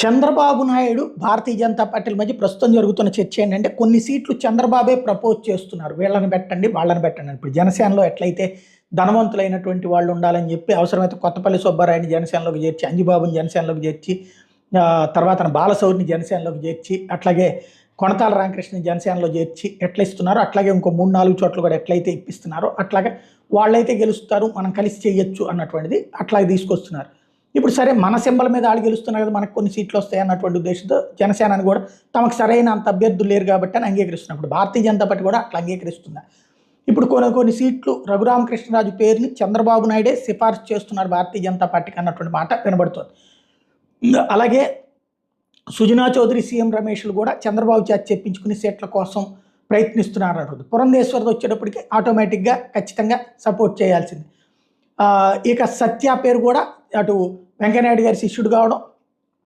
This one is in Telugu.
చంద్రబాబు నాయుడు, భారతీయ జనతా పార్టీల మధ్య ప్రస్తుతం జరుగుతున్న చర్చ ఏంటంటే కొన్ని సీట్లు చంద్రబాబే ప్రపోజ్ చేస్తున్నారు. వీళ్ళని పెట్టండి, వాళ్ళని పెట్టండి అని. ఇప్పుడు జనసేనలో ఎట్లయితే ధనవంతులైనటువంటి వాళ్ళు ఉండాలని చెప్పి అవసరమైతే కొత్తపల్లి సుబ్బారాయుడిని జనసేనలోకి చేర్చి, అంజిబాబుని జనసేనలోకి చేర్చి, తర్వాత బాలశౌరిని జనసేనలోకి చేర్చి, అట్లాగే కొనతాల రామకృష్ణని జనసేనలో చేర్చి ఎట్లా ఇస్తున్నారో అట్లాగే ఇంకో 3-4 చోట్ల కూడా ఎట్లయితే ఇప్పిస్తున్నారో అట్లాగే వాళ్ళైతే గెలుస్తారు, మనం కలిసి చేయొచ్చు అన్నటువంటిది అట్లాగే తీసుకొస్తున్నారు. ఇప్పుడు సరే మన సింబల్ మీద ఆళ్ళు గెలుస్తున్నారు కదా, మనకు కొన్ని సీట్లు వస్తాయి అన్నటువంటి ఉద్దేశంతో జనసేనని కూడా తమకు సరైన అంత అభ్యర్థులు లేరు కాబట్టి అని అంగీకరిస్తున్నారు. ఇప్పుడు భారతీయ జనతా పార్టీ కూడా అట్లా అంగీకరిస్తుంది. ఇప్పుడు కొన్ని సీట్లు రఘురామకృష్ణరాజు పేరుని చంద్రబాబు నాయుడే సిఫార్సు చేస్తున్నారు భారతీయ జనతా పార్టీకి అన్నటువంటి మాట వినబడుతుంది. అలాగే సుజనా చౌదరి, సీఎం రమేష్లు కూడా చంద్రబాబు చేత చెప్పించుకుని సీట్ల కోసం ప్రయత్నిస్తున్నారు అంటుంది. పురంధేశ్వరది వచ్చేటప్పటికి ఆటోమేటిక్గా ఖచ్చితంగా సపోర్ట్ చేయాల్సింది. ఇక సత్య పేరు కూడా అటు వెంకయ్యనాయుడు గారి శిష్యుడు కావడం,